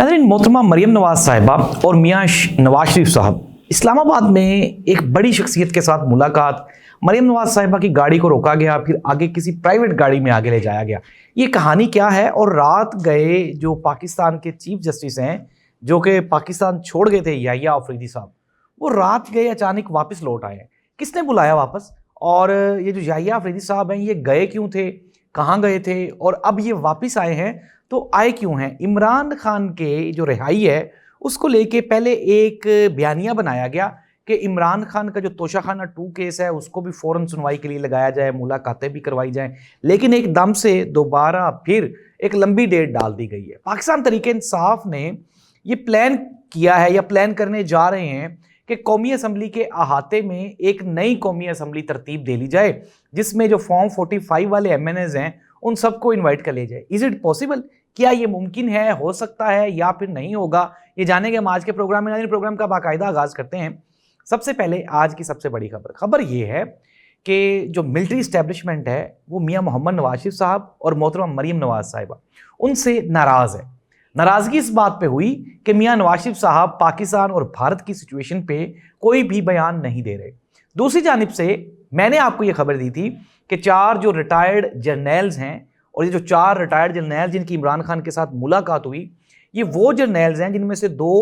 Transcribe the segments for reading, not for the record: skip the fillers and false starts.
नाज़रीन, मोहतरमा मरियम नवाज साहिबा और मियाँ नवाज शरीफ साहब इस्लामाबाद में एक बड़ी शख्सियत के साथ मुलाकात। मरियम नवाज साहिबा की गाड़ी को रोका गया, फिर आगे किसी प्राइवेट गाड़ी में आगे ले जाया गया। ये कहानी क्या है? और रात गए जो पाकिस्तान के चीफ जस्टिस हैं, जो कि पाकिस्तान छोड़ गए थे, याहिया अफरीदी साहब, वो रात गए अचानक वापस लौट आए हैं। किसने बुलाया वापस? और ये जो याहिया अफरीदी साहब हैं, ये गए क्यों थे, कहाँ गए थे, और अब ये वापस आए हैं तो आए क्यों हैं? इमरान खान के जो रिहाई है उसको लेके पहले एक बयानिया बनाया गया कि इमरान खान का जो तोशाखाना 2 केस है उसको भी फ़ौरन सुनवाई के लिए लगाया जाए, मुलाकातें भी करवाई जाएं, लेकिन एकदम से दोबारा फिर एक लंबी डेट डाल दी गई है। पाकिस्तान तहरीक इंसाफ ने ये प्लान किया है या प्लान करने जा रहे हैं कि कौमी असम्बली के अहाते में एक नई कौमी असम्बली तरतीब दे ली जाए, जिसमें जो फॉर्म 45 वाले MNAs हैं उन सबको इन्वाइट कर लिया जाए। Is it possible? क्या ये मुमकिन है, हो सकता है या फिर नहीं होगा? ये जानेंगे हम आज के प्रोग्राम में। प्रोग्राम का बाकायदा आगाज़ करते हैं। सबसे पहले आज की सबसे बड़ी खबर ये है कि जो मिलिट्री इस्टेब्लिशमेंट है वो मियाँ मोहम्मद नवाज शरीफ साहब और मोहतरमा मरियम नवाज साहिबा उनसे नाराज़ है। नाराज़गी इस बात पे हुई कि मियाँ नवाज शरीफ साहब पाकिस्तान और भारत की सिचुएशन पे कोई भी बयान नहीं दे रहे। दूसरी जानिब से मैंने आपको ये खबर दी थी कि 4 जो रिटायर्ड जर्नल्स हैं, और ये जो 4 रिटायर्ड जर्नल जिनकी इमरान खान के साथ मुलाकात हुई, ये वो जर्नल्स हैं जिनमें से 2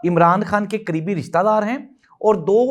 इमरान खान के करीबी रिश्तेदार हैं और 2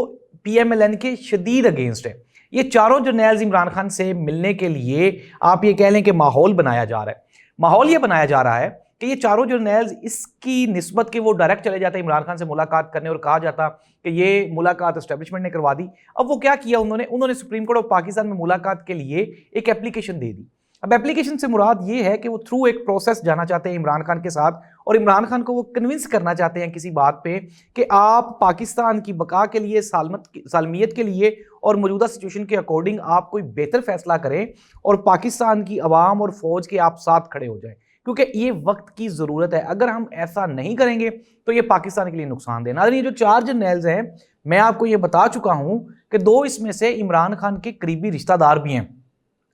PMLN के शदीद अगेंस्ट हैं। ये चारों जर्नल्स इमरान खान से मिलने के लिए आप ये कह लें कि माहौल बनाया जा रहा है। माहौल ये बनाया जा रहा है कि ये चारों जर्नल्स इसकी निस्बत के वो डायरेक्ट चले जाते हैं इमरान खान से मुलाकात करने, और कहा जाता कि ये मुलाकात एस्टेब्लिशमेंट ने करवा दी। अब वो क्या किया उन्होंने सुप्रीम कोर्ट ऑफ पाकिस्तान में मुलाकात के लिए एक एप्लीकेशन दे दी। अब एप्लीकेशन से मुराद ये है कि वो थ्रू एक प्रोसेस जाना चाहते हैं इमरान खान के साथ, और इमरान खान को वो कन्विंस करना चाहते हैं किसी बात पे कि आप पाकिस्तान की बका के लिए, सालमियत के लिए और मौजूदा सिचुएशन के अकॉर्डिंग आप कोई बेहतर फैसला करें और पाकिस्तान की आवाम और फौज के आप साथ खड़े हो जाएं, क्योंकि ये वक्त की ज़रूरत है। अगर हम ऐसा नहीं करेंगे तो ये पाकिस्तान के लिए नुकसान देना। ये जो 4 जर्नल्स हैं, मैं आपको ये बता चुका हूँ कि 2 इसमें से इमरान खान के करीबी रिश्तेदार भी हैं,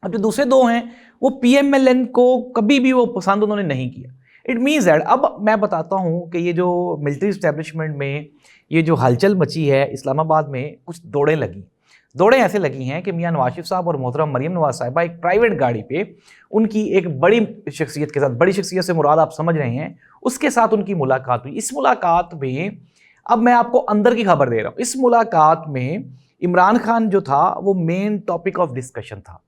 अब जो दूसरे 2 हैं वो PMLN को कभी भी वो पसंद उन्होंने नहीं किया। इट मीन्स दैट अब मैं बताता हूँ कि ये जो मिलिट्री इस्टेब्लिशमेंट में ये जो हलचल मची है इस्लामाबाद में, कुछ दौड़ें ऐसे लगी हैं कि मियाँ नवाज शरीफ साहब और मोहतरमा मरियम नवाज साहिबा एक प्राइवेट गाड़ी पे उनकी एक बड़ी शख्सियत के साथ, बड़ी शख्सियत से मुराद आप समझ रहे हैं, उसके साथ उनकी मुलाकात हुई। इस मुलाकात में अब मैं आपको अंदर की खबर दे रहा हूँ। इस मुलाकात में इमरान खान जो था वो मेन टॉपिक ऑफ डिस्कशन था,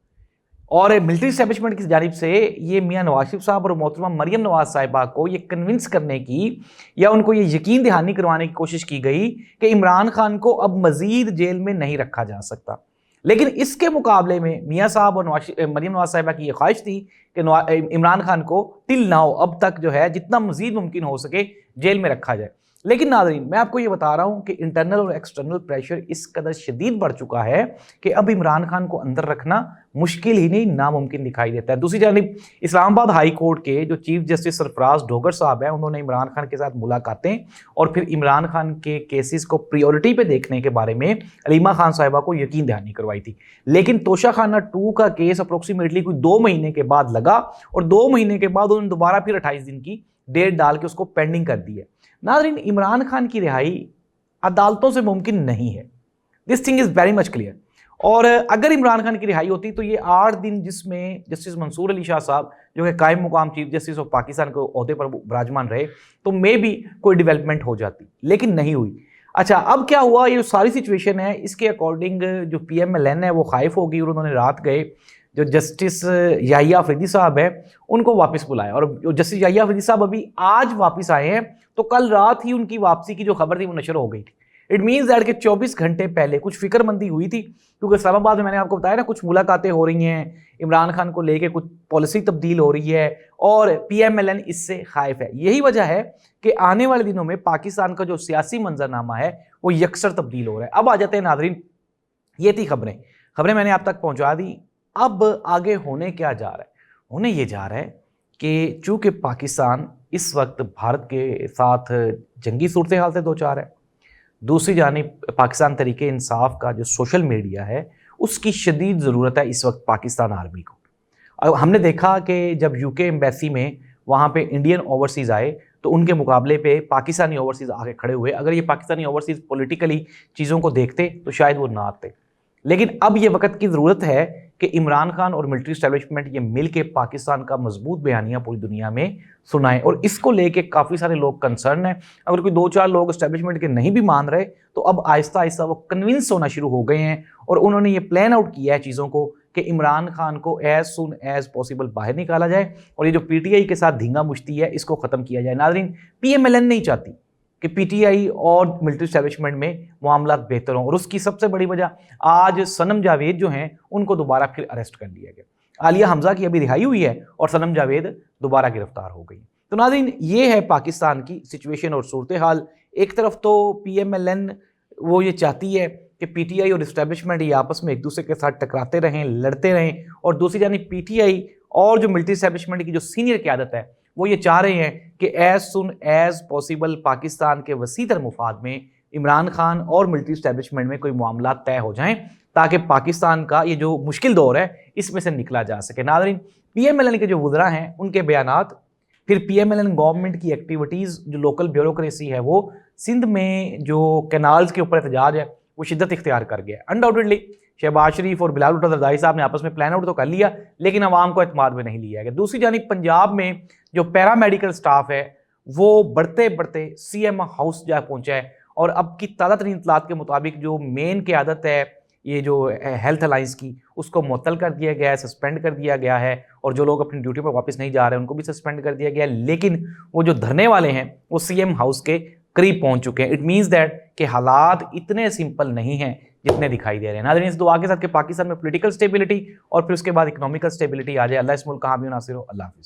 और मिलिट्री इस्टेब्लिशमेंट की जानिब से ये मियाँ नवाज शरीफ साहब और मोहतरमा मरियम नवाज साहिबा को ये कन्विंस करने की या उनको ये यकीन दहानी करवाने की कोशिश की गई कि इमरान खान को अब मजीद जेल में नहीं रखा जा सकता। लेकिन इसके मुकाबले में मियाँ साहब और मरियम नवाज साहिबा की ये ख्वाहिश थी कि इमरान खान को टिल नाउ, अब तक जो है, जितना मजीद मुमकिन हो सके जेल में रखा जाए। लेकिन नाज़रीन, मैं आपको ये बता रहा हूँ कि इंटरनल और एक्सटर्नल प्रेशर इस कदर शदीद बढ़ चुका है कि अब इमरान खान को अंदर रखना मुश्किल ही नहीं, नामुमकिन दिखाई देता है। दूसरी जानिब इस्लामाबाद हाई कोर्ट के जो चीफ जस्टिस सरफराज डोगर साहब हैं, उन्होंने इमरान खान के साथ मुलाकातें और फिर इमरान खान के केसेस को प्रियोरिटी पे देखने के बारे में अलीमा खान साहिबा को यकीन दहानी करवाई थी। लेकिन तोशाखाना 2 का केस अप्रोक्सीमेटली कोई 2 महीने के बाद लगा, और 2 महीने के बाद उन्होंने दोबारा फिर 28 दिन की डेट डाल के उसको पेंडिंग कर दी है। नाज़रीन, इमरान खान की रिहाई अदालतों से मुमकिन नहीं है। This thing is very much clear. और अगर इमरान खान की रिहाई होती तो ये 8 दिन जिसमें जस्टिस मंसूर अली शाह साहब, जो कि कायम मुकाम चीफ जस्टिस ऑफ पाकिस्तान के ओहदे पर विराजमान रहे, तो मे भी कोई डेवलपमेंट हो जाती, लेकिन नहीं हुई। अच्छा, अब क्या हुआ? ये जो सारी सिचुएशन है, इसके अकॉर्डिंग जो PMLN है वो खाइफ हो गई, और उन्होंने रात गए जो जस्टिस याहिया अफरीदी साहब है उनको वापस बुलाया, और जो जस्टिस याहिया अफरीदी साहब अभी आज वापस आए हैं, तो कल रात ही उनकी वापसी की जो खबर थी वो नशर हो गई थी। इट मीन्स दैट कि 24 घंटे पहले कुछ फिक्रमंदी हुई थी, क्योंकि इस्लामाबाद में मैंने आपको बताया ना, कुछ मुलाकातें हो रही हैं इमरान खान को लेके, कुछ पॉलिसी तब्दील हो रही है, और PMLN इससे खाइफ है। यही वजह है कि आने वाले दिनों में पाकिस्तान का जो सियासी मंजरनामा है वो यकसर तब्दील हो रहा है। अब आ जाते हैं नाज़रीन, ये थी खबरें मैंने आप तक पहुँचा दी। अब आगे होने क्या जा रहा है? होने ये जा रहा है कि चूँकि पाकिस्तान इस वक्त भारत के साथ जंगी सूरत हाल से 2-4 है, दूसरी जानिब पाकिस्तान तहरीके इंसाफ का जो सोशल मीडिया है उसकी शदीद ज़रूरत है इस वक्त पाकिस्तान आर्मी को। अब हमने देखा कि जब UK एम्बेसी में वहाँ पे इंडियन ओवरसीज़ आए تو ان کے مقابلے پہ پاکستانی اوورسیز آگے کھڑے ہوئے. اگر یہ پاکستانی اوورسیز پولیٹیکلی چیزوں کو دیکھتے تو شاید وہ نہ آتے. لیکن اب یہ وقت کی ضرورت ہے کہ عمران خان اور ملٹری اسٹیبلشمنٹ یہ مل کے پاکستان کا مضبوط بیانیہ پوری دنیا میں سنائیں. اور اس کو لے کے کافی سارے لوگ کنسرن ہیں. اگر کوئی 2-4 لوگ اسٹیبلشمنٹ کے نہیں بھی مان رہے تو اب آہستہ آہستہ وہ کنونس ہونا شروع ہو گئے ہیں اور انہوں نے یہ پلان آؤٹ کیا ہے چیزوں کو کہ عمران خان کو ایز سون ایز پاسبل باہر نکالا جائے اور یہ جو پی ٹی آئی کے ساتھ دھینگا مشتی ہے اس کو ختم کیا جائے. ناظرین، پی ایم ایل این نہیں چاہتی کہ پی ٹی آئی اور ملٹری اسٹیبلشمنٹ میں معاملات بہتر ہوں، اور اس کی سب سے بڑی وجہ آج صنم جاوید جو ہیں ان کو دوبارہ پھر اریسٹ کر لیا گیا. عالیہ حمزہ کی ابھی رہائی ہوئی ہے اور صنم جاوید دوبارہ گرفتار ہو گئی. تو ناظرین، یہ ہے پاکستان کی سچویشن اور صورتحال. ایک طرف تو پی ایم ایل این وہ یہ چاہتی ہے کہ پی ٹی آئی اور اسٹیبلشمنٹ یہ آپس میں ایک دوسرے کے ساتھ ٹکراتے رہیں، لڑتے رہیں، اور دوسری جانب پی ٹی آئی اور جو ملٹری اسٹیبلشمنٹ کی جو سینئر قیادت ہے وہ یہ چاہ رہے ہیں کہ as soon as possible Pakistan کے وسیع تر مفاد میں عمران خان اور ملٹری اسٹیبلشمنٹ میں کوئی معاملات طے ہو جائیں تاکہ پاکستان کا یہ جو مشکل دور ہے اس میں سے نکلا جا سکے. ناظرین، پی ایم ایل این کے جو وزراء ہیں ان کے بیانات، پھر P M L N government کی ایکٹیویٹیز، جو لوکل بیوروکریسی ہے وہ سندھ میں جو کینالز کے اوپر احتجاج ہے وہ شدت اختیار کر گیا. انڈاؤٹڈلی شہباز شریف اور بلال بھٹو زرداری صاحب نے آپس میں پلان آؤٹ تو کر لیا لیکن عوام کو اعتماد میں نہیں لیا گیا. دوسری جانب پنجاب میں جو پیرا میڈیکل سٹاف ہے وہ بڑھتے بڑھتے سی ایم ہاؤس جا پہنچا ہے اور اب کی تازہ ترین اطلاعات کے مطابق جو مین قیادت ہے یہ جو ہیلتھ الائنس کی اس کو معطل کر دیا گیا ہے، سسپینڈ کر دیا گیا ہے، اور جو لوگ اپنی ڈیوٹی پر واپس نہیں جا رہے ہیں ان کو بھی سسپینڈ کر دیا گیا ہے. لیکن وہ جو دھرنے والے ہیں وہ سی ایم ہاؤس کے قریب پہنچ چکے ہیں. اٹ مینز دیٹ کہ حالات اتنے سمپل نہیں ہیں جتنے دکھائی دے رہے ہیں. ناظرین، اس دعا کے ساتھ کہ پاکستان میں پولیٹیکل سٹیبلٹی اور پھر اس کے بعد اکنامیکل سٹیبلٹی آ جائے. اللہ اس ملک کا حامی و ناصر ہو. اللہ حافظ.